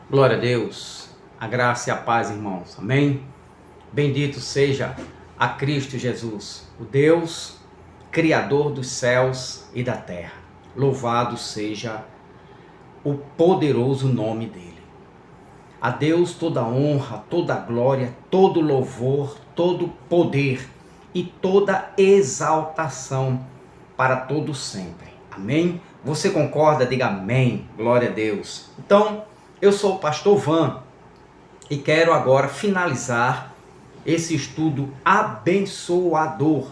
Glória a Deus, a graça e a paz, irmãos, amém? Bendito seja a Cristo Jesus, o Deus Criador dos céus e da terra. Louvado seja o poderoso nome dele. A Deus toda honra, toda glória, todo louvor, todo poder e toda exaltação para todo sempre. Amém? Você concorda? Diga amém. Glória a Deus. Então, eu sou o pastor Van e quero agora finalizar esse estudo abençoador,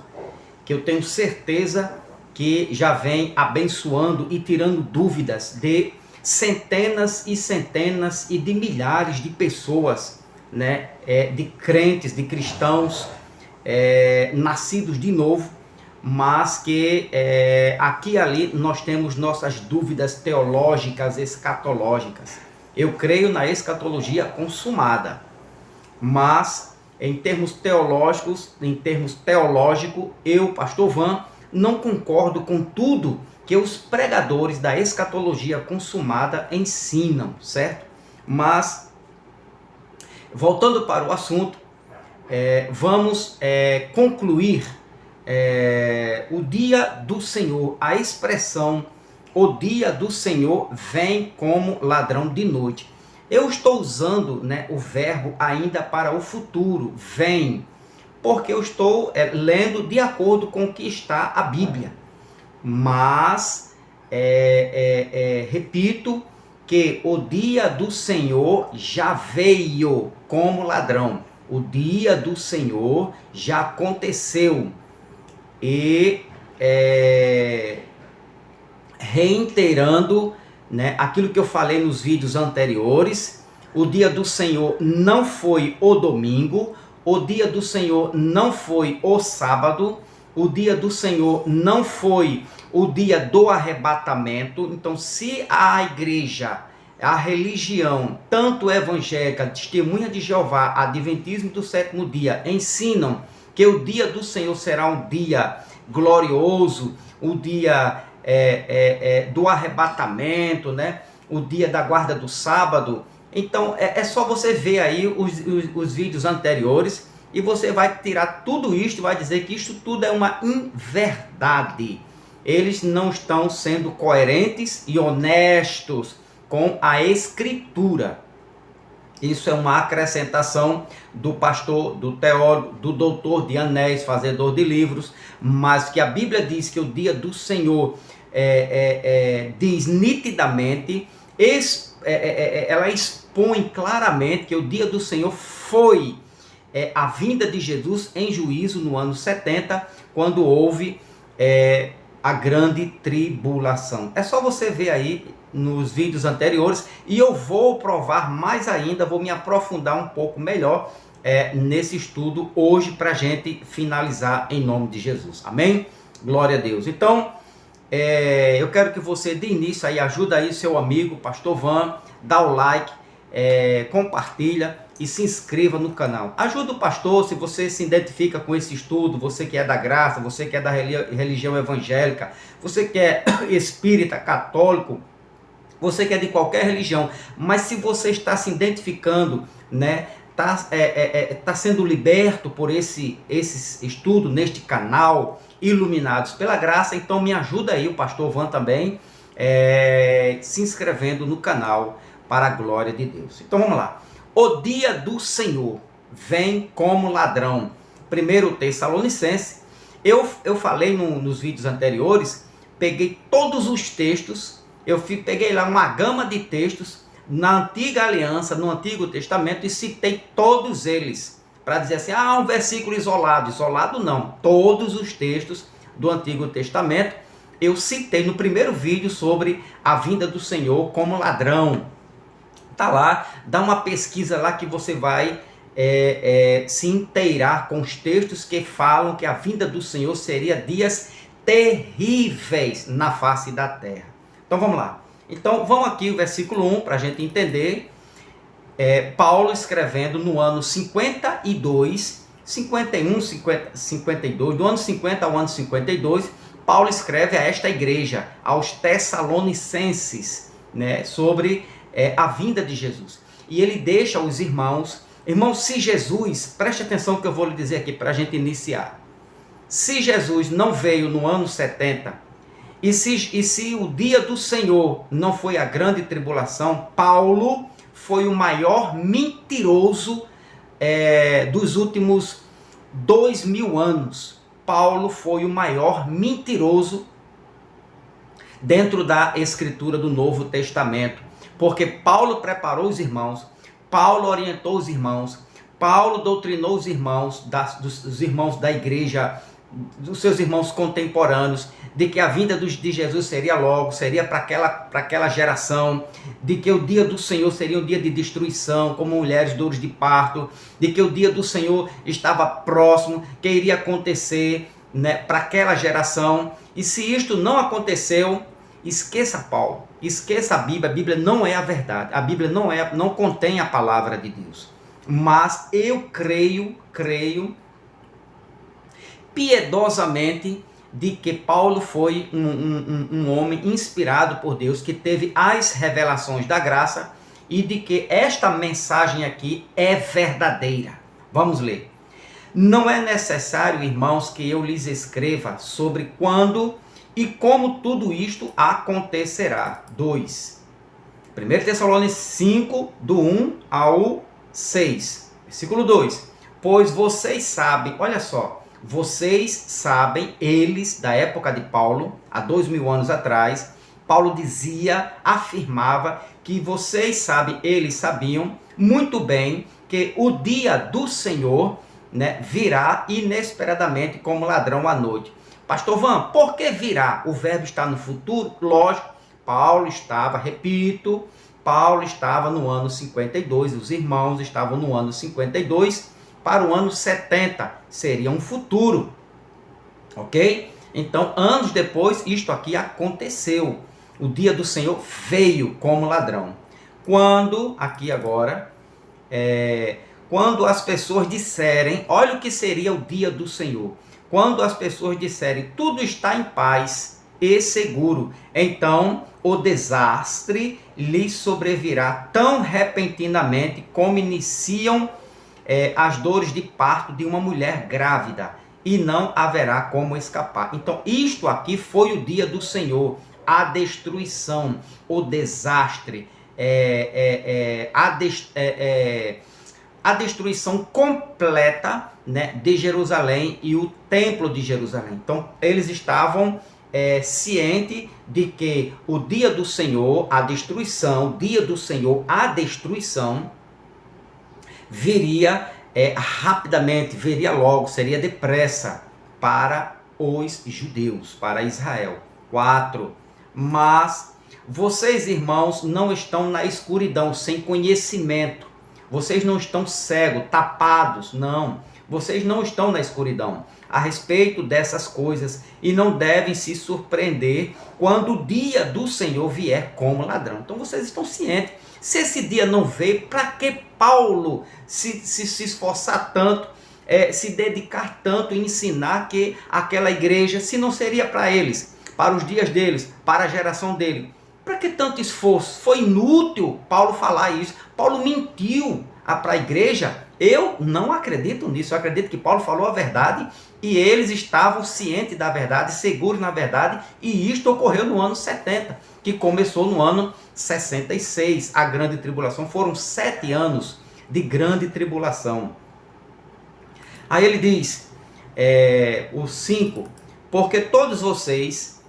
que eu tenho certeza que já vem abençoando e tirando dúvidas de centenas e de milhares de pessoas, né, de crentes, de cristãos, nascidos de novo, mas que aqui e ali nós temos nossas dúvidas teológicas, escatológicas. Eu creio na escatologia consumada, mas em termos teológicos, eu, pastor Van, não concordo com tudo que os pregadores da escatologia consumada ensinam, certo? Mas, voltando para o assunto, vamos concluir o dia do Senhor. A expressão o dia do Senhor vem como ladrão de noite. Eu estou usando, o verbo ainda para o futuro, vem, porque eu estou lendo de acordo com o que está a Bíblia. Mas, repito, que o dia do Senhor já veio como ladrão. O dia do Senhor já aconteceu. E reiterando, aquilo que eu falei nos vídeos anteriores, o dia do Senhor não foi o domingo, o dia do Senhor não foi o sábado, o dia do Senhor não foi o dia do arrebatamento. Então, se a igreja, a religião, tanto evangélica, Testemunha de Jeová, Adventismo do sétimo dia, ensinam que o dia do Senhor será um dia glorioso, o dia do arrebatamento, o dia da guarda do sábado. Então é só você ver aí os vídeos anteriores e você vai tirar tudo isto e vai dizer que isto tudo é uma inverdade. Eles não estão sendo coerentes e honestos com a Escritura. Isso é uma acrescentação do pastor, do teólogo, do doutor de anéis, fazedor de livros, mas que a Bíblia diz que o dia do Senhor diz nitidamente, ela expõe claramente que o dia do Senhor foi a vinda de Jesus em juízo no ano 70, quando houve a grande tribulação. É só você ver aí nos vídeos anteriores e eu vou provar mais ainda, vou me aprofundar um pouco melhor nesse estudo hoje para a gente finalizar em nome de Jesus. Amém? Glória a Deus. Então, eu quero que você de início aí ajuda aí seu amigo, pastor Van, dá o like, compartilha e se inscreva no canal. Ajuda o pastor se você se identifica com esse estudo, você que é da graça, você que é da religião evangélica, você que é espírita, católico, você que é de qualquer religião, mas se você está se identificando, tá sendo liberto por esse estudo neste canal, iluminados pela graça, então me ajuda aí, o pastor Van também, se inscrevendo no canal para a glória de Deus. Então vamos lá. O dia do Senhor vem como ladrão. 1 Tessalonicenses, eu falei nos vídeos anteriores, peguei todos os textos, peguei lá uma gama de textos na antiga aliança, no Antigo Testamento, e citei todos eles, para dizer assim, um versículo isolado não, todos os textos do Antigo Testamento, eu citei no primeiro vídeo sobre a vinda do Senhor como ladrão. Tá lá, dá uma pesquisa lá que você vai se inteirar com os textos que falam que a vinda do Senhor seria dias terríveis na face da terra. Então vamos lá. Então vamos aqui o versículo 1 para a gente entender. Paulo escrevendo no ano 52, 51, 52, do ano 50 ao ano 52, Paulo escreve a esta igreja, aos Tessalonicenses, sobre a vinda de Jesus. e ele deixa os irmãos. Irmãos, se Jesus, preste atenção que eu vou lhe dizer aqui para a gente iniciar. Se Jesus não veio no ano 70, e se o dia do Senhor não foi a grande tribulação, Paulo foi o maior mentiroso dos últimos 2000 anos. Paulo foi o maior mentiroso dentro da escritura do Novo Testamento, porque Paulo preparou os irmãos, Paulo orientou os irmãos, Paulo doutrinou os irmãos, dos irmãos da igreja, dos seus irmãos contemporâneos, de que a vinda de Jesus seria logo, seria para aquela geração, de que o dia do Senhor seria um dia de destruição, como mulheres dores de parto, de que o dia do Senhor estava próximo, que iria acontecer, né, para aquela geração. E se isto não aconteceu, esqueça Paulo, esqueça a Bíblia não é a verdade, a Bíblia não contém a palavra de Deus. Mas eu creio piedosamente de que Paulo foi um homem inspirado por Deus, que teve as revelações da graça, e de que esta mensagem aqui é verdadeira. Vamos ler. Não é necessário, irmãos, que eu lhes escreva sobre quando e como tudo isto acontecerá. 2. 1 Tessalonicenses 5, do 1 ao 6. Versículo 2. Pois vocês sabem, olha só, vocês sabem, eles da época de Paulo, há 2000 anos atrás, Paulo dizia, afirmava que vocês sabem, eles sabiam muito bem que o dia do Senhor, né, virá inesperadamente como ladrão à noite. Pastor Van, por que virá? O verbo está no futuro? Lógico, Paulo estava no ano 52, os irmãos estavam no ano 52, para o ano 70, seria um futuro, ok? Então, anos depois, isto aqui aconteceu. O dia do Senhor veio como ladrão. Quando, aqui agora, quando as pessoas disserem, olha o que seria o dia do Senhor. Quando as pessoas disserem, tudo está em paz e seguro, então o desastre lhes sobrevirá tão repentinamente como iniciam as dores de parto de uma mulher grávida, e não haverá como escapar. Então, isto aqui foi o dia do Senhor, a destruição, o desastre, a destruição completa, né, de Jerusalém e o templo de Jerusalém. Então, eles estavam cientes de que o dia do Senhor, a destruição, viria rapidamente, viria logo, seria depressa para os judeus, para Israel. 4. Mas vocês, irmãos, não estão na escuridão, sem conhecimento. Vocês não estão cegos, tapados, não. Vocês não estão na escuridão a respeito dessas coisas e não devem se surpreender quando o dia do Senhor vier como ladrão. Então vocês estão cientes. Se esse dia não veio, para que Paulo se esforçar tanto, se dedicar tanto em ensinar que aquela igreja, se não seria para eles, para os dias deles, para a geração dele? Para que tanto esforço? Foi inútil Paulo falar isso. Paulo mentiu para a igreja. Eu não acredito nisso. Eu acredito que Paulo falou a verdade e eles estavam cientes da verdade, seguros na verdade, e isto ocorreu no ano 70, que começou no ano 66. A grande tribulação, foram 7 anos de grande tribulação. Aí ele diz, o 5, porque todos vocês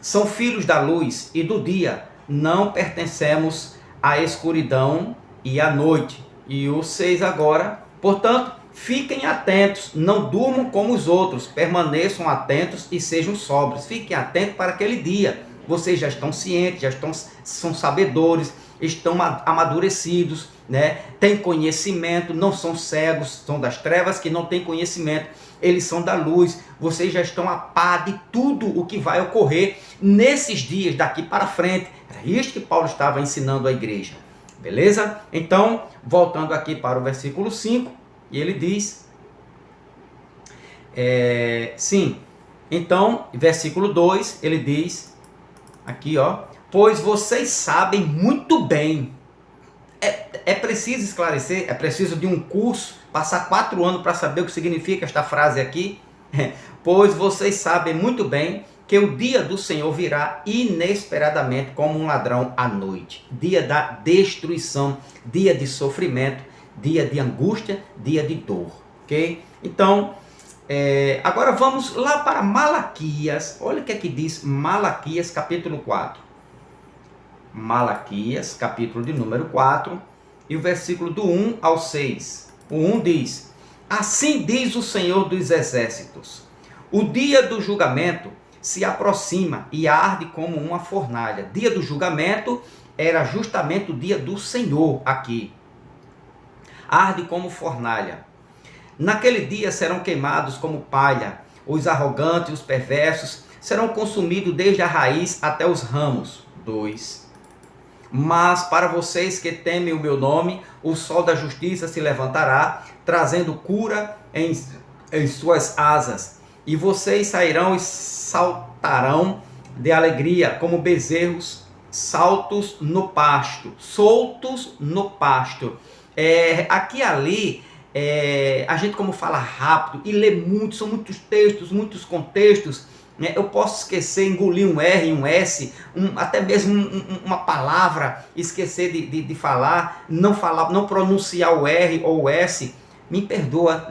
são filhos da luz e do dia, não pertencemos à escuridão e à noite. E o 6 agora, portanto, fiquem atentos, não durmam como os outros, permaneçam atentos e sejam sóbrios. Fiquem atentos para aquele dia. Vocês já estão cientes, são sabedores, estão amadurecidos, né? Têm conhecimento, não são cegos, são das trevas que não têm conhecimento. Eles são da luz, vocês já estão a par de tudo o que vai ocorrer nesses dias daqui para frente. Era isso que Paulo estava ensinando à igreja. Beleza? Então, voltando aqui para o versículo 5, e ele diz, sim, então, versículo 2, ele diz, aqui ó, Pois vocês sabem muito bem. É preciso esclarecer, é preciso de um curso, passar 4 anos para saber o que significa esta frase aqui. Pois vocês sabem muito bem que o dia do Senhor virá inesperadamente como um ladrão à noite. Dia da destruição, dia de sofrimento, dia de angústia, dia de dor. Ok? Então, agora vamos lá para Malaquias. Olha o que é que diz Malaquias capítulo 4. Malaquias, capítulo de número 4, e o versículo do 1 ao 6. O 1 diz: Assim diz o Senhor dos Exércitos, o dia do julgamento se aproxima e arde como uma fornalha. Dia do julgamento era justamente o dia do Senhor aqui. Arde como fornalha. Naquele dia serão queimados como palha, os arrogantes e os perversos serão consumidos desde a raiz até os ramos. 2. Mas para vocês que temem o meu nome, o sol da justiça se levantará, trazendo cura em suas asas. E vocês sairão e saltarão de alegria, como bezerros soltos no pasto. Aqui e ali, a gente como fala rápido e lê muito, são muitos textos, muitos contextos. Eu posso esquecer, engolir um R, um S, até mesmo uma palavra, esquecer de falar, não pronunciar o R ou o S. Me perdoa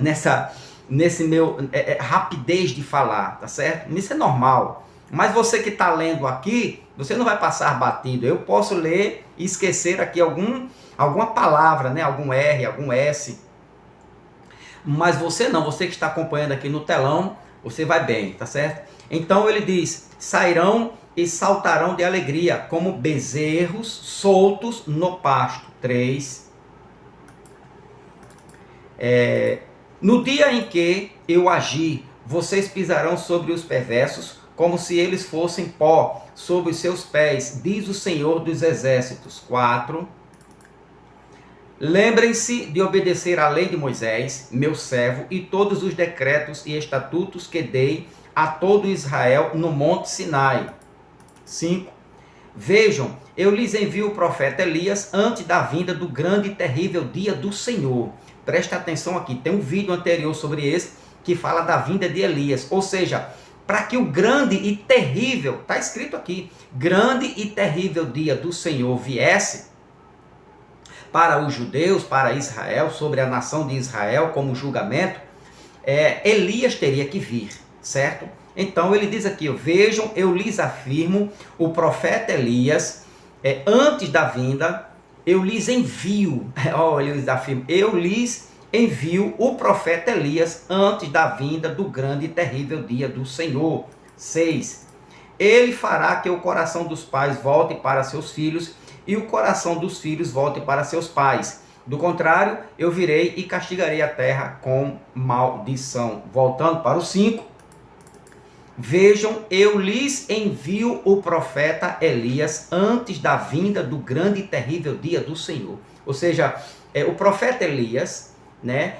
nesse meu rapidez de falar, tá certo? Isso é normal. Mas você que está lendo aqui, você não vai passar batido. Eu posso ler e esquecer aqui alguma palavra, né? Algum R, algum S. Mas você não, você que está acompanhando aqui no telão, você vai bem, tá certo? Então ele diz, sairão e saltarão de alegria, como bezerros soltos no pasto. 3. No dia em que eu agir, vocês pisarão sobre os perversos, como se eles fossem pó sob os seus pés, diz o Senhor dos Exércitos. 4. Lembrem-se de obedecer à lei de Moisés, meu servo, e todos os decretos e estatutos que dei a todo Israel no monte Sinai. 5. Vejam, eu lhes envio o profeta Elias antes da vinda do grande e terrível dia do Senhor. Presta atenção aqui, tem um vídeo anterior sobre esse que fala da vinda de Elias. Ou seja, para que o grande e terrível, está escrito aqui, grande e terrível dia do Senhor viesse para os judeus, para Israel, sobre a nação de Israel como julgamento, Elias teria que vir. Certo? Então ele diz aqui, vejam, eu lhes afirmo, o profeta Elias, antes da vinda, eu lhes envio, eu lhes envio o profeta Elias antes da vinda do grande e terrível dia do Senhor. 6. Ele fará que o coração dos pais volte para seus filhos e o coração dos filhos volte para seus pais. Do contrário, eu virei e castigarei a terra com maldição. Voltando para o 5. Vejam, eu lhes envio o profeta Elias antes da vinda do grande e terrível dia do Senhor. Ou seja, o profeta Elias, né,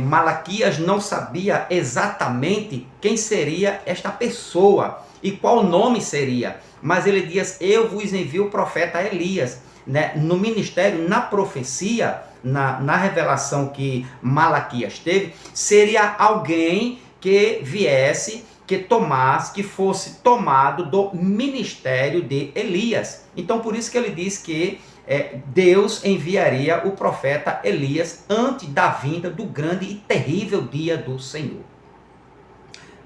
Malaquias não sabia exatamente quem seria esta pessoa e qual nome seria. Mas ele diz, eu vos envio o profeta Elias. Né, no ministério, na profecia, na revelação que Malaquias teve, seria alguém que viesse, que fosse tomado do ministério de Elias. Então, por isso que ele diz que Deus enviaria o profeta Elias antes da vinda do grande e terrível dia do Senhor.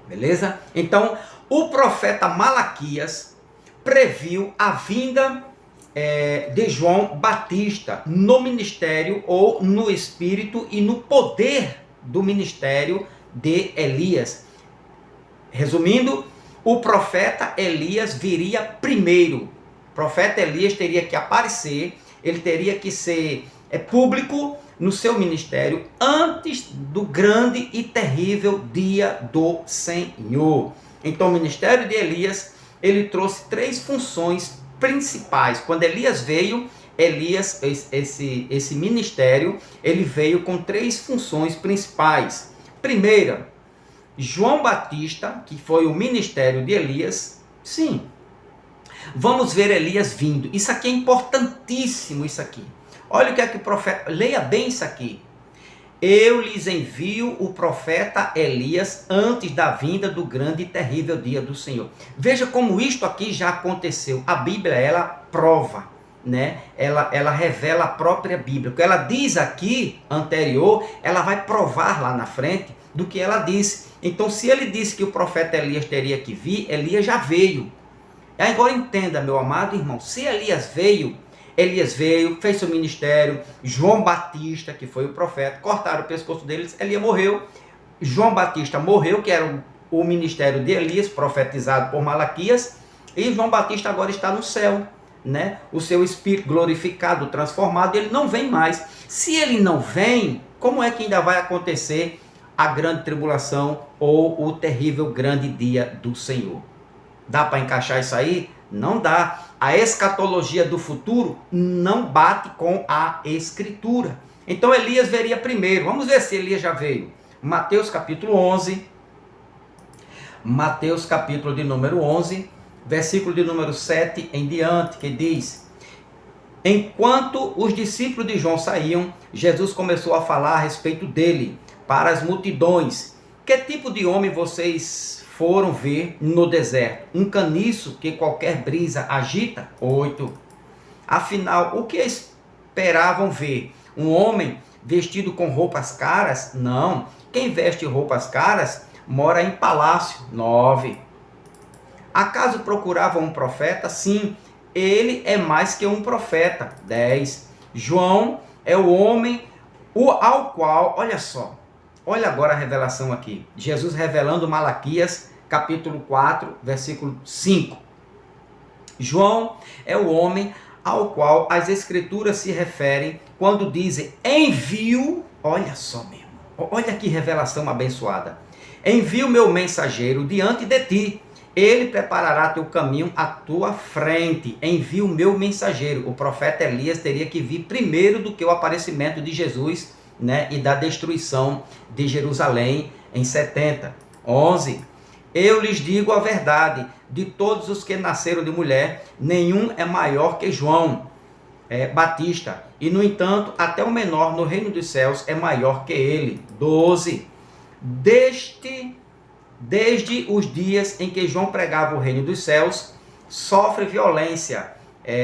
Beleza? Então, o profeta Malaquias previu a vinda de João Batista no ministério ou no espírito e no poder do ministério de Elias. Resumindo, o profeta Elias viria primeiro. O profeta Elias teria que aparecer, ele teria que ser público no seu ministério antes do grande e terrível dia do Senhor. Então, o ministério de Elias, ele trouxe 3 funções principais. Quando Elias veio, esse ministério, ele veio com 3 funções principais. Primeira, João Batista, que foi o ministério de Elias, sim, Vamos ver Elias vindo. Isso aqui é importantíssimo, isso aqui. Olha o que é que o profeta... Leia bem isso aqui. Eu lhes envio o profeta Elias antes da vinda do grande e terrível dia do Senhor. Veja como isto aqui já aconteceu. A Bíblia, ela prova, né? Ela revela a própria Bíblia. O que ela diz aqui, anterior, ela vai provar lá na frente do que ela disse. Então, se ele disse que o profeta Elias teria que vir, Elias já veio. Agora entenda, meu amado irmão, se Elias veio, fez seu ministério. João Batista, que foi o profeta, cortaram o pescoço deles, Elias morreu. João Batista morreu, que era o ministério de Elias, profetizado por Malaquias, e João Batista agora está no céu, né? O seu espírito glorificado, transformado, ele não vem mais. Se ele não vem, como é que ainda vai acontecer a grande tribulação ou o terrível grande dia do Senhor? Dá para encaixar isso aí? Não dá. A escatologia do futuro não bate com a Escritura. Então Elias veria primeiro. Vamos ver se Elias já veio. Mateus capítulo 11. Mateus capítulo de número 11, versículo de número 7 em diante, que diz: enquanto os discípulos de João saíam, Jesus começou a falar a respeito dele para as multidões. Que tipo de homem vocês foram ver no deserto? Um caniço que qualquer brisa agita? 8. Afinal, o que esperavam ver? Um homem vestido com roupas caras? Não. Quem veste roupas caras mora em palácio. 9. Acaso procuravam um profeta? Sim, ele é mais que um profeta. 10. João é o homem ao qual, olha só, olha agora a revelação aqui. Jesus revelando Malaquias, capítulo 4, versículo 5. João é o homem ao qual as escrituras se referem quando dizem envio, olha só mesmo, olha que revelação abençoada. Envio meu mensageiro diante de ti, ele preparará teu caminho à tua frente. Envio meu mensageiro. O profeta Elias teria que vir primeiro do que o aparecimento de Jesus, né, e da destruição de Jerusalém em 70. 11. Eu lhes digo a verdade, de todos os que nasceram de mulher, nenhum é maior que João Batista. E, no entanto, até o menor no reino dos céus é maior que ele. 12. Desde os dias em que João pregava o reino dos céus, sofre violência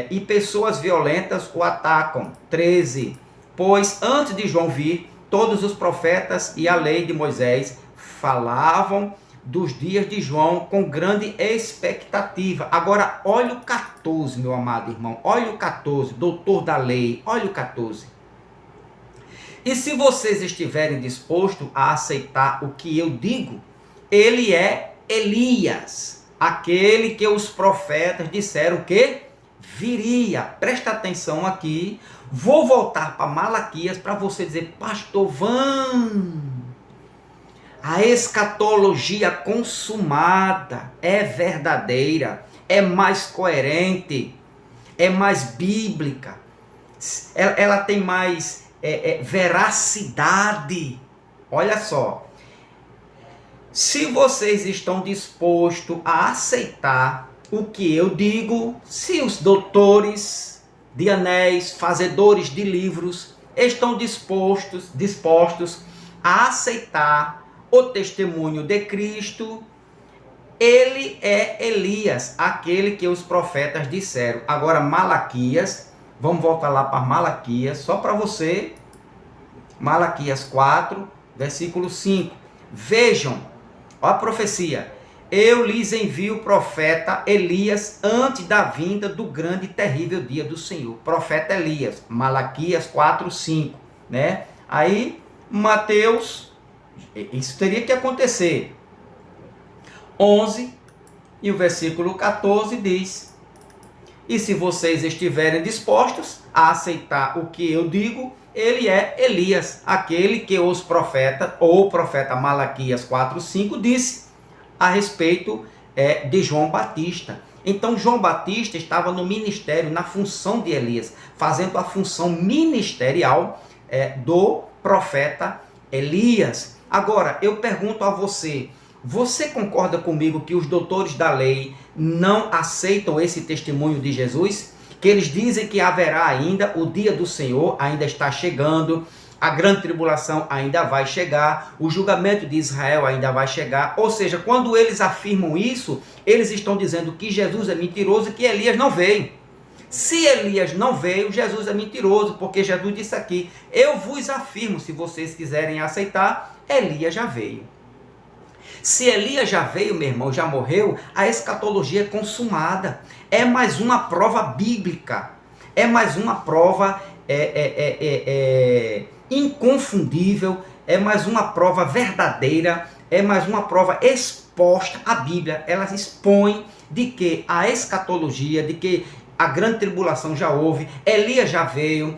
e pessoas violentas o atacam. 13. Pois antes de João vir, todos os profetas e a lei de Moisés falavam dos dias de João com grande expectativa. Agora, olha o 14, meu amado irmão. Olha o 14, doutor da lei. Olha o 14. E se vocês estiverem dispostos a aceitar o que eu digo, ele é Elias, aquele que os profetas disseram que viria. Presta atenção aqui. Vou voltar para Malaquias para você dizer, pastor Van, a escatologia consumada é verdadeira, é mais coerente, é mais bíblica, ela tem mais veracidade. Olha só. Se vocês estão dispostos a aceitar o que eu digo, se os doutores de anéis, fazedores de livros, estão dispostos a aceitar o testemunho de Cristo, ele é Elias, aquele que os profetas disseram. Agora, Malaquias, vamos voltar lá para Malaquias, só para você. Malaquias 4, versículo 5. Vejam, olha a profecia. Eu lhes envio o profeta Elias antes da vinda do grande e terrível dia do Senhor. Profeta Elias, Malaquias 4, 5. Né? Aí, Mateus, isso teria que acontecer. 11 e o versículo 14 diz: e se vocês estiverem dispostos a aceitar o que eu digo, ele é Elias, aquele que os profetas, ou o profeta Malaquias 4:5 disse a respeito de João Batista. Então João Batista estava no ministério, na função de Elias, fazendo a função ministerial do profeta Elias. Agora, eu pergunto a você, Você concorda comigo que os doutores da lei não aceitam esse testemunho de Jesus? Que eles dizem que haverá ainda, o dia do Senhor ainda está chegando, a grande tribulação ainda vai chegar, o julgamento de Israel ainda vai chegar. Ou seja, quando eles afirmam isso, eles estão dizendo que Jesus é mentiroso e que Elias não veio. Se Elias não veio, Jesus é mentiroso, porque Jesus disse aqui: eu vos afirmo, se vocês quiserem aceitar, Elias já veio. Se Elias já veio, meu irmão, já morreu, a escatologia é consumada. É mais uma prova bíblica. É mais uma prova inconfundível. É mais uma prova verdadeira. É mais uma prova exposta. A Bíblia, ela expõe de que a escatologia, de que a grande tribulação já houve, Elias já veio,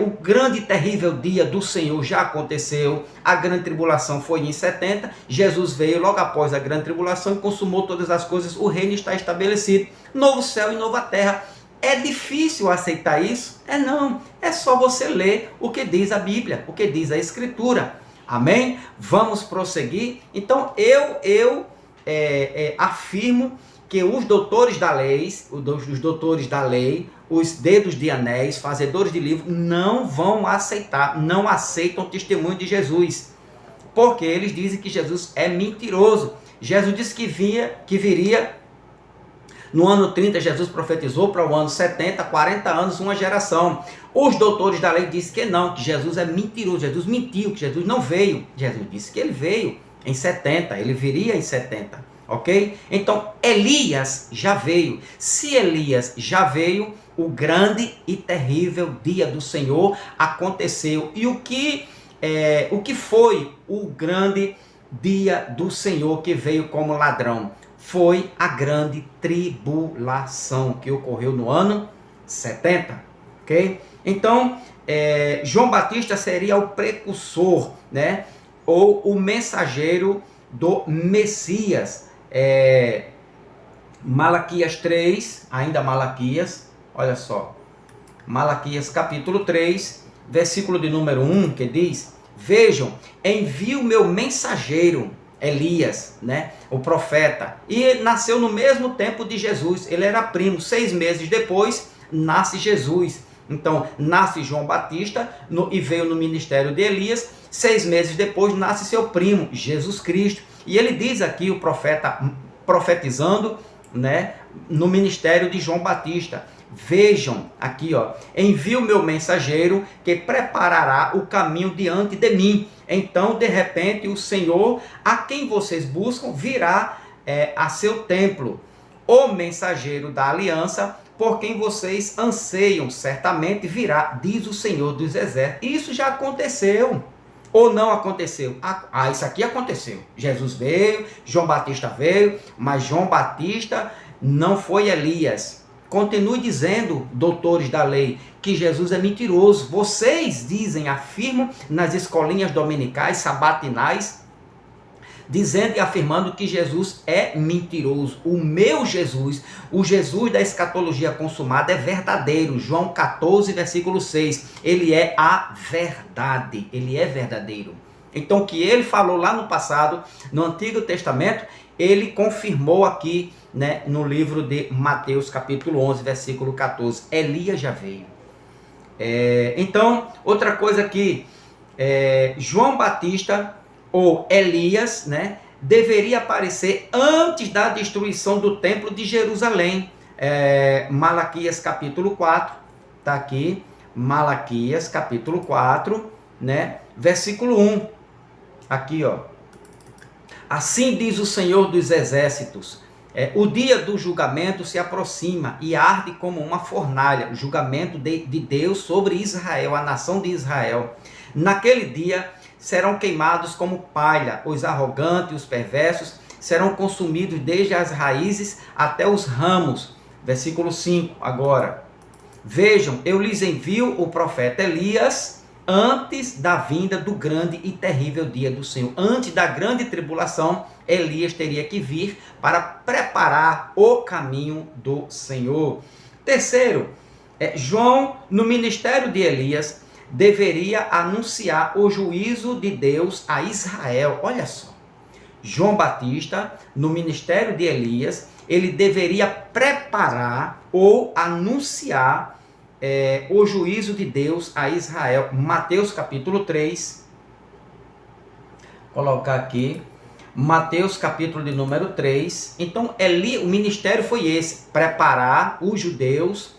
o grande e terrível dia do Senhor já aconteceu, a grande tribulação foi em 70, Jesus veio logo após a grande tribulação e consumou todas as coisas, o reino está estabelecido, novo céu e nova terra. É difícil aceitar isso? Não, é só você ler o que diz a Bíblia, o que diz a Escritura. Amém? Vamos prosseguir? Então eu afirmo que os doutores da lei, os dedos de anéis, fazedores de livro, não vão aceitar, não aceitam o testemunho de Jesus, porque eles dizem que Jesus é mentiroso. Jesus disse que viria no ano 30, Jesus profetizou para o ano 70, 40 anos, uma geração. Os doutores da lei dizem que não, que Jesus é mentiroso, Jesus mentiu, que Jesus não veio. Jesus disse que ele veio em 70, ele viria em 70. Ok? Então, Elias já veio. Se Elias já veio, o grande e terrível dia do Senhor aconteceu. E o que foi o grande dia do Senhor que veio como ladrão? Foi a grande tribulação que ocorreu no ano 70. Ok? Então, João Batista seria o precursor, né? Ou o mensageiro do Messias. Malaquias 3, ainda Malaquias, olha só, Malaquias capítulo 3, versículo de número 1, que diz: vejam, envio o meu mensageiro, Elias, né, o profeta, e nasceu no mesmo tempo de Jesus, ele era primo, 6 meses depois, nasce Jesus. Então, nasce João Batista e veio no ministério de Elias, 6 meses depois nasce seu primo, Jesus Cristo. E ele diz aqui, o profeta profetizando, né, no ministério de João Batista: vejam aqui, envio o meu mensageiro que preparará o caminho diante de mim. Então, de repente, o Senhor, a quem vocês buscam, virá a seu templo. O mensageiro da aliança, por quem vocês anseiam, certamente virá, diz o Senhor dos Exércitos. Isso já aconteceu. Ou não aconteceu? Isso aqui aconteceu. Jesus veio, João Batista veio, mas João Batista não foi Elias. Continue dizendo, doutores da lei, que Jesus é mentiroso. Vocês dizem, afirmam nas escolinhas dominicais, sabatinais, dizendo e afirmando que Jesus é mentiroso. O meu Jesus, o Jesus da escatologia consumada, é verdadeiro. João 14, versículo 6. Ele é a verdade. Ele é verdadeiro. Então, o que ele falou lá no passado, no Antigo Testamento, ele confirmou aqui, né, no livro de Mateus, capítulo 11, versículo 14. Elias já veio. Então, outra coisa aqui, João Batista, ou Elias, né, deveria aparecer antes da destruição do templo de Jerusalém. Malaquias capítulo 4, está aqui, Malaquias capítulo 4, né, versículo 1, aqui, assim diz o Senhor dos Exércitos, o dia do julgamento se aproxima e arde como uma fornalha, o julgamento de Deus sobre Israel, a nação de Israel. Naquele dia serão queimados como palha, os arrogantes e os perversos serão consumidos desde as raízes até os ramos. Versículo 5 agora. Vejam, eu lhes envio o profeta Elias antes da vinda do grande e terrível dia do Senhor. Antes da grande tribulação, Elias teria que vir para preparar o caminho do Senhor. Terceiro, João, no ministério de Elias, deveria anunciar o juízo de Deus a Israel. Olha só, João Batista, no ministério de Elias, ele deveria preparar ou anunciar o juízo de Deus a Israel. Mateus capítulo 3, colocar aqui, Mateus capítulo de número 3. Então, o ministério foi esse, preparar os judeus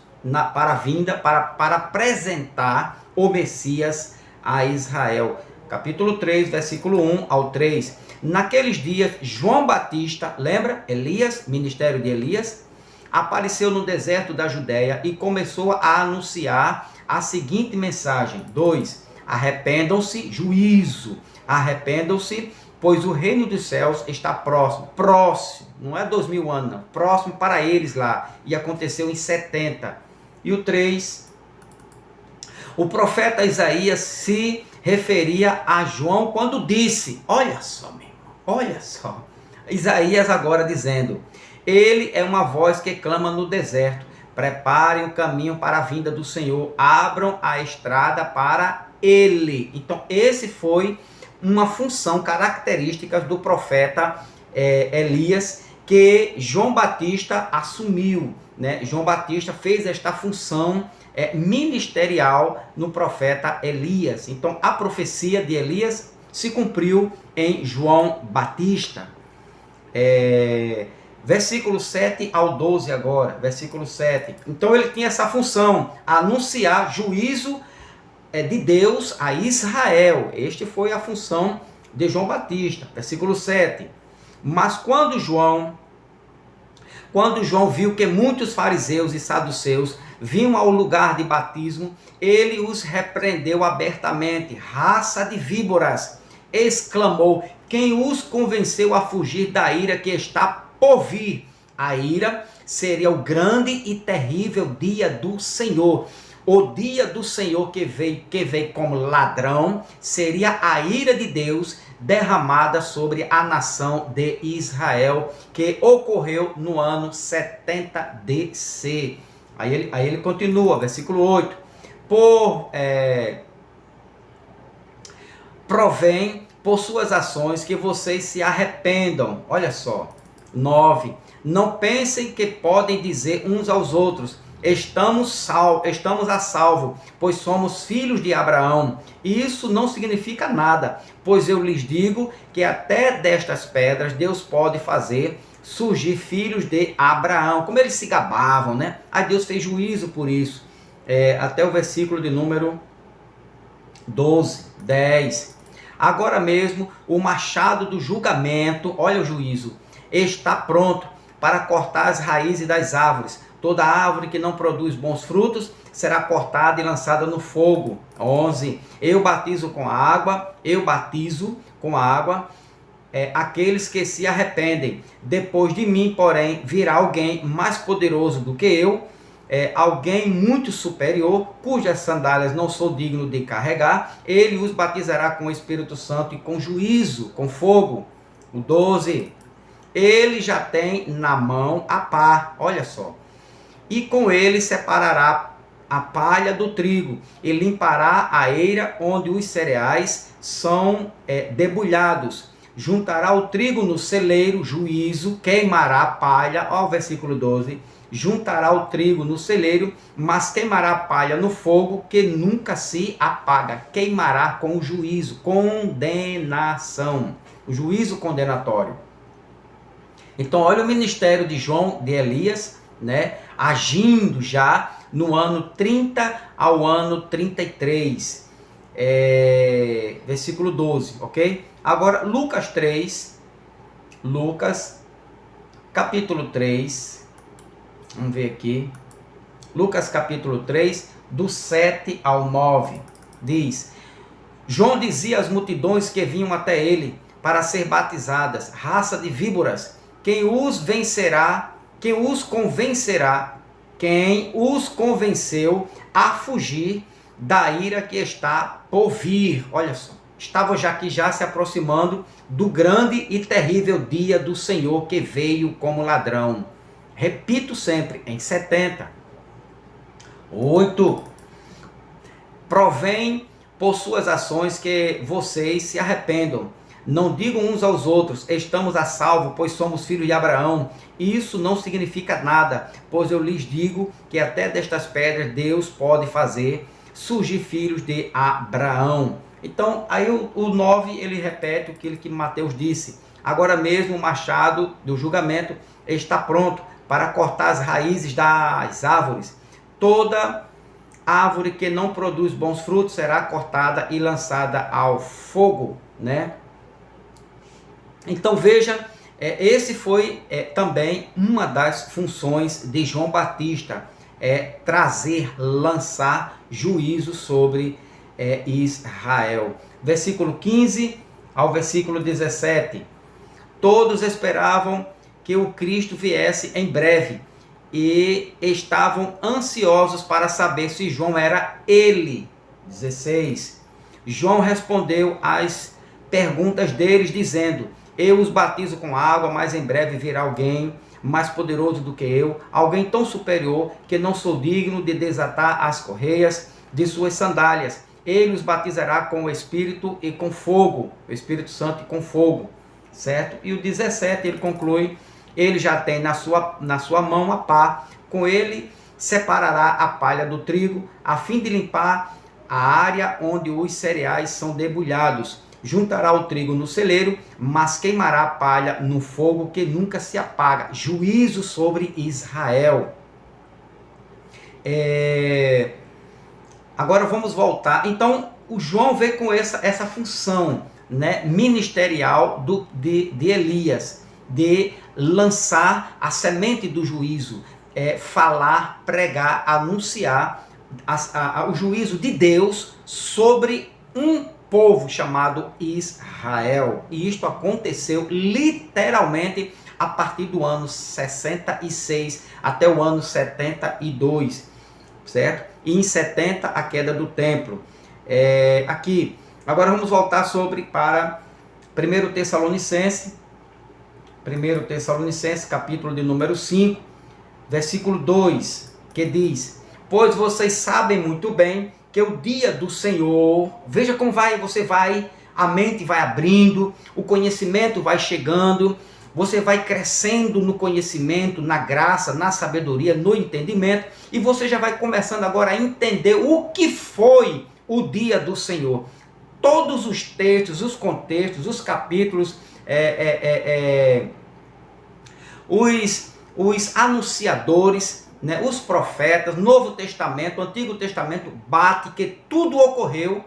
para a vinda, para apresentar o Messias a Israel. Capítulo 3, versículo 1 ao 3. Naqueles dias, João Batista, lembra? Elias, ministério de Elias, apareceu no deserto da Judéia e começou a anunciar a seguinte mensagem. 2. Arrependam-se, juízo. Arrependam-se, pois o reino dos céus está próximo. Próximo, não é 2000 anos, não. Próximo para eles lá. E aconteceu em 70. E o 3. O profeta Isaías se referia a João quando disse, olha só, meu irmão, olha só. Isaías agora dizendo, ele é uma voz que clama no deserto, preparem o caminho para a vinda do Senhor, abram a estrada para ele. Então, esse foi uma função característica do profeta Elias, que João Batista assumiu, né? João Batista fez esta função ministerial no profeta Elias. Então, a profecia de Elias se cumpriu em João Batista. Versículo 7 ao 12 agora, versículo 7. Então, ele tinha essa função, anunciar juízo de Deus a Israel. Este foi a função de João Batista. Versículo 7. Mas quando João viu que muitos fariseus e saduceus vinham ao lugar de batismo, ele os repreendeu abertamente. Raça de víboras, exclamou, quem os convenceu a fugir da ira que está por vir? A ira seria o grande e terrível dia do Senhor. O dia do Senhor que veio como ladrão seria a ira de Deus derramada sobre a nação de Israel, que ocorreu no ano 70 DC. Aí ele continua, versículo 8. Provém por suas ações que vocês se arrependam. Olha só. 9. Não pensem que podem dizer uns aos outros, estamos a salvo, pois somos filhos de Abraão. E isso não significa nada, pois eu lhes digo que até destas pedras Deus pode fazer surgir filhos de Abraão. Como eles se gabavam, né? Aí Deus fez juízo por isso. Até o versículo de número 12, 10. Agora mesmo o machado do julgamento, olha o juízo, está pronto para cortar as raízes das árvores. Toda árvore que não produz bons frutos será cortada e lançada no fogo. 11. Eu batizo com água aqueles que se arrependem. Depois de mim, porém, virá alguém mais poderoso do que eu, alguém muito superior, cujas sandálias não sou digno de carregar. Ele os batizará com o Espírito Santo e com juízo, com fogo. O 12. Ele já tem na mão a pá, olha só, e com ele separará a palha do trigo e limpará a eira onde os cereais são debulhados. Juntará o trigo no celeiro, juízo, queimará a palha, ó, versículo 12, juntará o trigo no celeiro, mas queimará a palha no fogo que nunca se apaga. Queimará com o juízo, condenação, o juízo condenatório. Então, olha o ministério de Elias, né, agindo já no ano 30 ao ano 33, versículo 12, ok? Agora, Lucas capítulo 3, vamos ver aqui, Lucas capítulo 3, do 7 ao 9, diz, João dizia às multidões que vinham até ele para ser batizadas, raça de víboras, quem os convenceu a fugir da ira que está por vir. Olha só, estava já se aproximando do grande e terrível dia do Senhor que veio como ladrão. Repito sempre, em 70. 8. Provém por suas ações que vocês se arrependam. Não digam uns aos outros, estamos a salvo, pois somos filhos de Abraão. Isso não significa nada, pois eu lhes digo que até destas pedras Deus pode fazer surgir filhos de Abraão. Então, aí o 9, ele repete aquilo que Mateus disse. Agora mesmo o machado do julgamento está pronto para cortar as raízes das árvores. Toda árvore que não produz bons frutos será cortada e lançada ao fogo, né? Então veja, esse foi também uma das funções de João Batista, trazer, lançar juízo sobre Israel. Versículo 15 ao versículo 17. Todos esperavam que o Cristo viesse em breve e estavam ansiosos para saber se João era ele. 16. João respondeu às perguntas deles, dizendo: eu os batizo com água, mas em breve virá alguém mais poderoso do que eu, alguém tão superior que não sou digno de desatar as correias de suas sandálias. Ele os batizará com o Espírito e com fogo, o Espírito Santo e com fogo, certo? E o 17 ele conclui: ele já tem na sua mão a pá, com ele separará a palha do trigo, a fim de limpar a área onde os cereais são debulhados. Juntará o trigo no celeiro, mas queimará a palha no fogo que nunca se apaga. Juízo sobre Israel. Agora vamos voltar. Então, o João veio com essa função, né, ministerial de Elias, de lançar a semente do juízo, falar, pregar, anunciar o juízo de Deus sobre um povo chamado Israel. E isto aconteceu literalmente a partir do ano 66 até o ano 72, certo? E em 70 a queda do templo. Aqui, agora vamos voltar para 1 Tessalonicenses, capítulo de número 5, versículo 2, que diz: pois vocês sabem muito bem que o dia do Senhor, veja como a mente vai abrindo, o conhecimento vai chegando, você vai crescendo no conhecimento, na graça, na sabedoria, no entendimento, e você já vai começando agora a entender o que foi o dia do Senhor. Todos os textos, os contextos, os capítulos, os anunciadores, né, os profetas, Novo Testamento, Antigo Testamento, bate que tudo ocorreu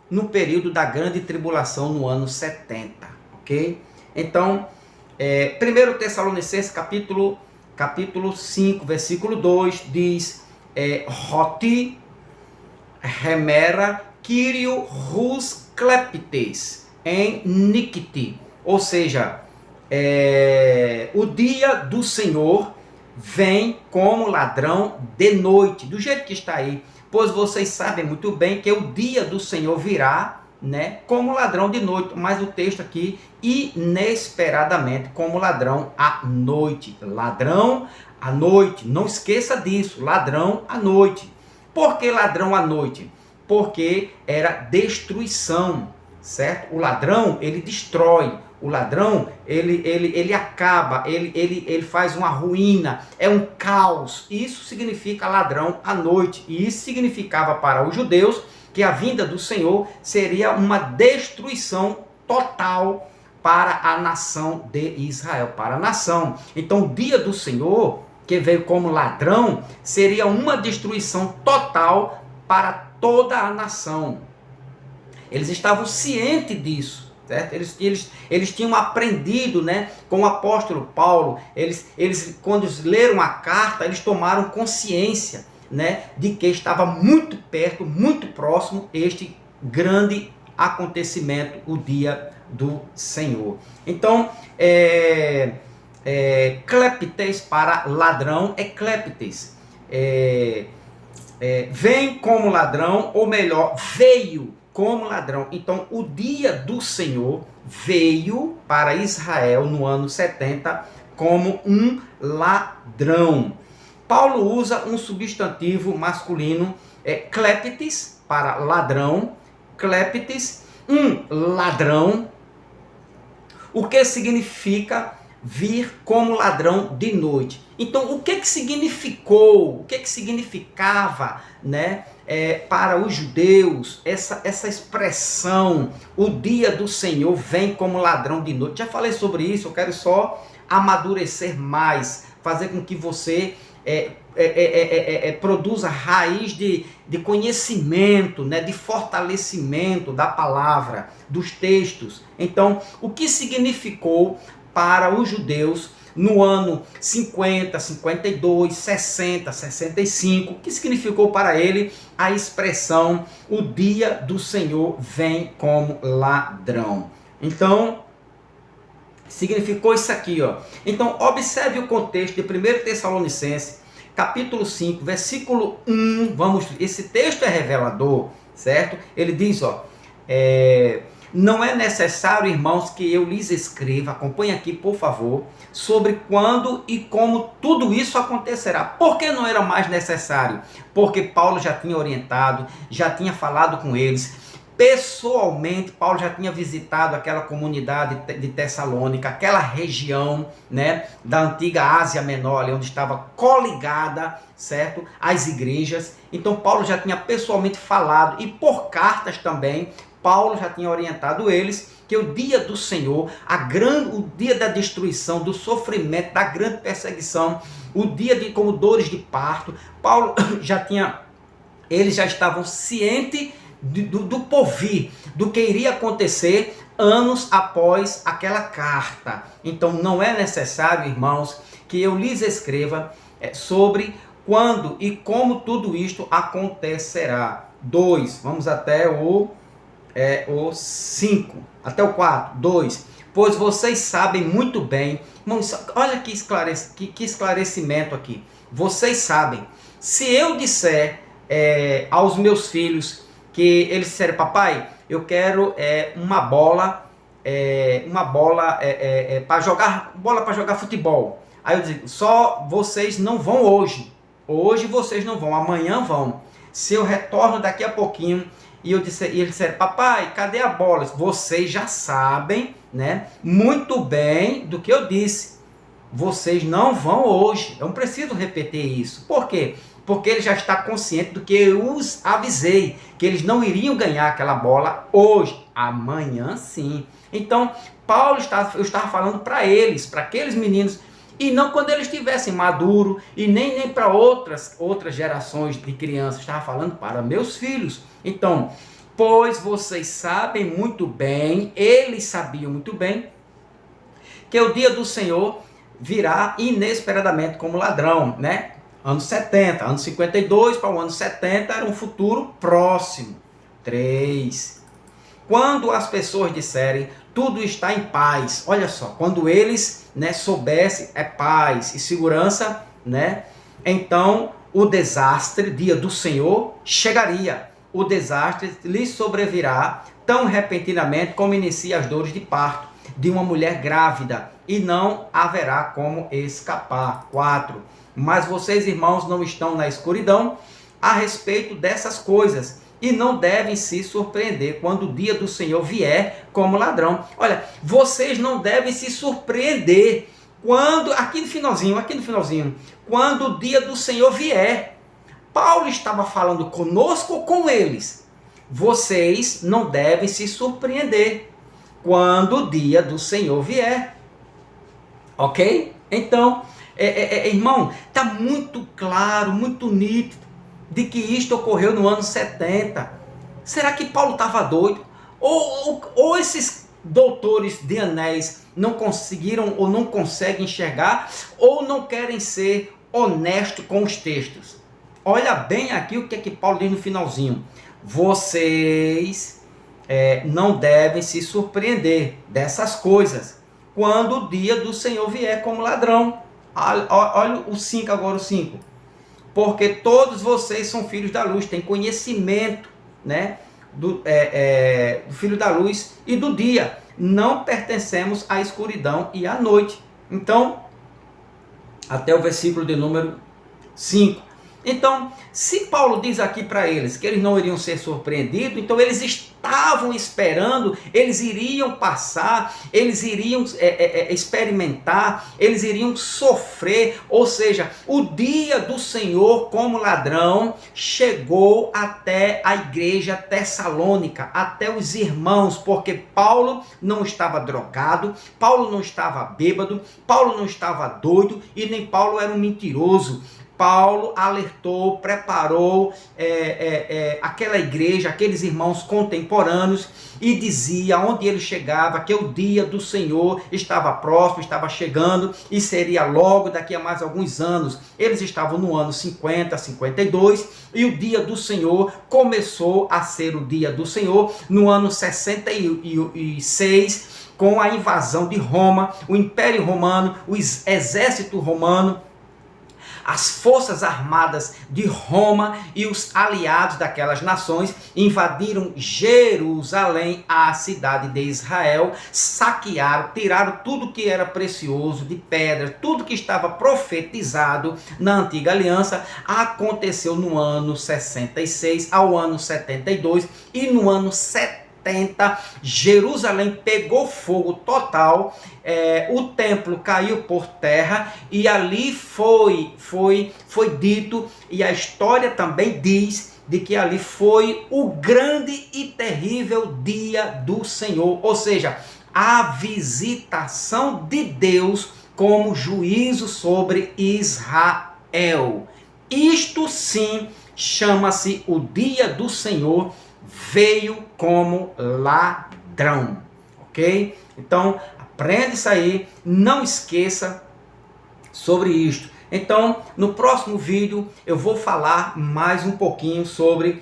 no período da grande tribulação no ano 70, ok? Então, 1 Tessalonicenses capítulo 5, versículo 2, diz: Roti, remera, Kyrio, rus, cleptes, em nikti. Ou seja, o dia do Senhor vem como ladrão de noite, do jeito que está aí. Pois vocês sabem muito bem que o dia do Senhor virá, né, como ladrão de noite. Mas o texto aqui, inesperadamente, como ladrão à noite. Ladrão à noite, não esqueça disso, ladrão à noite. Por que ladrão à noite? Porque era destruição, certo? O ladrão, ele destrói. O ladrão, ele acaba, ele faz uma ruína, é um caos. Isso significa ladrão à noite. E isso significava para os judeus que a vinda do Senhor seria uma destruição total para a nação de Israel, para a nação. Então o dia do Senhor, que veio como ladrão, seria uma destruição total para toda a nação. Eles estavam cientes disso. Certo? Eles tinham aprendido, né, com o apóstolo Paulo. Eles, quando leram a carta, eles tomaram consciência, né, de que estava muito perto, muito próximo este grande acontecimento, o dia do Senhor. Então, cleptes para ladrão é cleptes. Vem como ladrão, ou melhor, veio como ladrão. Então, o dia do Senhor veio para Israel no ano 70 como um ladrão. Paulo usa um substantivo masculino, cleptes, para ladrão, cleptes, um ladrão, o que significa vir como ladrão de noite. Então, o que significou, o que significava, né, para os judeus essa expressão, o dia do Senhor vem como ladrão de noite? Já falei sobre isso, eu quero só amadurecer mais, fazer com que você produza raiz de conhecimento, né, de fortalecimento da palavra, dos textos. Então, o que significou para os judeus no ano 50, 52, 60, 65, o que significou para ele a expressão o dia do Senhor vem como ladrão? Então, significou isso aqui, ó. Então, observe o contexto de 1 Tessalonicenses, capítulo 5, versículo 1. Esse texto é revelador, certo? Ele diz, ó, não é necessário, irmãos, que eu lhes escreva, acompanhe aqui, por favor, sobre quando e como tudo isso acontecerá. Por que não era mais necessário? Porque Paulo já tinha orientado, já tinha falado com eles. Pessoalmente, Paulo já tinha visitado aquela comunidade de Tessalônica, aquela região, né, da antiga Ásia Menor, ali onde estava coligada, certo, às igrejas. Então, Paulo já tinha pessoalmente falado, e por cartas também, Paulo já tinha orientado eles que o dia do Senhor, o dia da destruição, do sofrimento, da grande perseguição, o dia de como dores de parto, Paulo eles já estavam cientes do porvir, do que iria acontecer anos após aquela carta. Então não é necessário, irmãos, que eu lhes escreva sobre quando e como tudo isto acontecerá. 2, vamos até o 5, até o 4, 2. Pois vocês sabem muito bem, irmãos, olha que esclarecimento aqui. Vocês sabem, se eu disser aos meus filhos que eles disserem, papai, eu quero uma bola para jogar futebol. Aí eu digo, só vocês não vão hoje. Hoje vocês não vão, amanhã vão. Se eu retorno daqui a pouquinho e eles disseram, papai, cadê a bola? Vocês já sabem, né, muito bem do que eu disse. Vocês não vão hoje. Eu não preciso repetir isso. Por quê? Porque ele já está consciente do que eu os avisei, que eles não iriam ganhar aquela bola hoje, amanhã sim. Então, eu estava falando para eles, para aqueles meninos, e não quando eles estivessem maduros, e nem para outras gerações de crianças, estava falando para meus filhos. Então, pois vocês sabem muito bem, eles sabiam muito bem, que o dia do Senhor virá inesperadamente como ladrão, né? Anos 70, anos 52 para o ano 70 era um futuro próximo. 3. Quando as pessoas disserem, tudo está em paz. Olha só, quando eles, né, soubessem, paz e segurança, né? Então o desastre, dia do Senhor, chegaria. O desastre lhes sobrevirá tão repentinamente como inicia as dores de parto de uma mulher grávida, e não haverá como escapar. 4. Mas vocês, irmãos, não estão na escuridão a respeito dessas coisas, e não devem se surpreender quando o dia do Senhor vier como ladrão. Olha, vocês não devem se surpreender quando, aqui no finalzinho, quando o dia do Senhor vier. Paulo estava falando conosco ou com eles? Vocês não devem se surpreender quando o dia do Senhor vier. Ok? Então, irmão, está muito claro, muito nítido de que isto ocorreu no ano 70. Será que Paulo estava doido? Ou esses doutores de anéis não conseguiram ou não conseguem enxergar, ou não querem ser honestos com os textos? Olha bem aqui o que é que Paulo diz no finalzinho. Vocês não devem se surpreender dessas coisas quando o dia do Senhor vier como ladrão. Olha o 5 agora, o 5. Porque todos vocês são filhos da luz, têm conhecimento, né, do filho da luz e do dia. Não pertencemos à escuridão e à noite. Então, até o versículo de número 5. Então, se Paulo diz aqui para eles que eles não iriam ser surpreendidos, então eles estavam esperando, eles iriam passar, eles iriam experimentar, eles iriam sofrer, ou seja, o dia do Senhor como ladrão chegou até a igreja tessalônica, até os irmãos, porque Paulo não estava drogado, Paulo não estava bêbado, Paulo não estava doido e nem Paulo era um mentiroso. Paulo alertou, preparou aquela igreja, aqueles irmãos contemporâneos e dizia onde ele chegava que o dia do Senhor estava próximo, estava chegando e seria logo daqui a mais alguns anos. Eles estavam no ano 50, 52 e o dia do Senhor começou a ser o dia do Senhor no ano 66 com a invasão de Roma, o Império Romano, o exército romano, as forças armadas de Roma e os aliados daquelas nações invadiram Jerusalém, a cidade de Israel, saquearam, tiraram tudo que era precioso de pedra, tudo que estava profetizado na antiga aliança. Aconteceu no ano 66 ao ano 72 e no ano 70 Jerusalém pegou fogo total, o templo caiu por terra e ali foi dito, e a história também diz de que ali foi o grande e terrível dia do Senhor, ou seja, a visitação de Deus como juízo sobre Israel. Isto sim chama-se o dia do Senhor, veio como ladrão, ok? Então, aprende isso aí, não esqueça sobre isto. Então, no próximo vídeo, eu vou falar mais um pouquinho sobre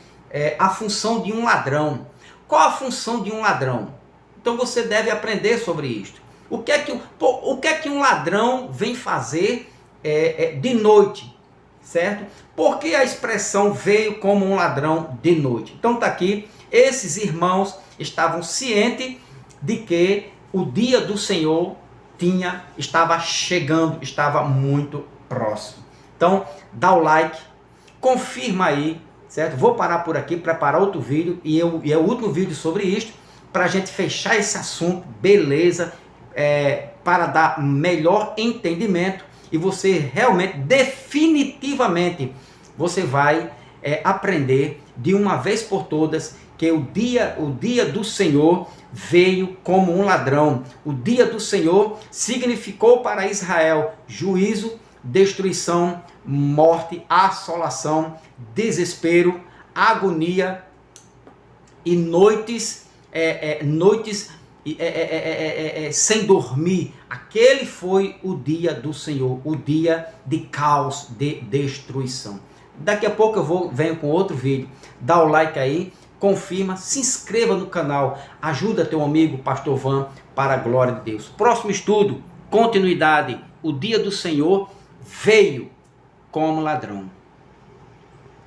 a função de um ladrão. Qual a função de um ladrão? Então, você deve aprender sobre isto. O que é que um ladrão vem fazer de noite? Certo? Porque a expressão veio como um ladrão de noite. Então está aqui, esses irmãos estavam cientes de que o dia do Senhor estava chegando, estava muito próximo. Então dá o like, confirma aí, certo? Vou parar por aqui, preparar outro vídeo e é o último vídeo sobre isto, para a gente fechar esse assunto, beleza? Para dar melhor entendimento. E você realmente, definitivamente, você vai aprender de uma vez por todas que o dia do Senhor veio como um ladrão. O dia do Senhor significou para Israel juízo, destruição, morte, assolação, desespero, agonia e noites sem dormir. Aquele foi o dia do Senhor, o dia de caos, de destruição. Daqui a pouco eu venho com outro vídeo. Dá o like aí, confirma, se inscreva no canal, ajuda teu amigo Pastor Van para a glória de Deus. Próximo estudo, continuidade. O dia do Senhor veio como ladrão.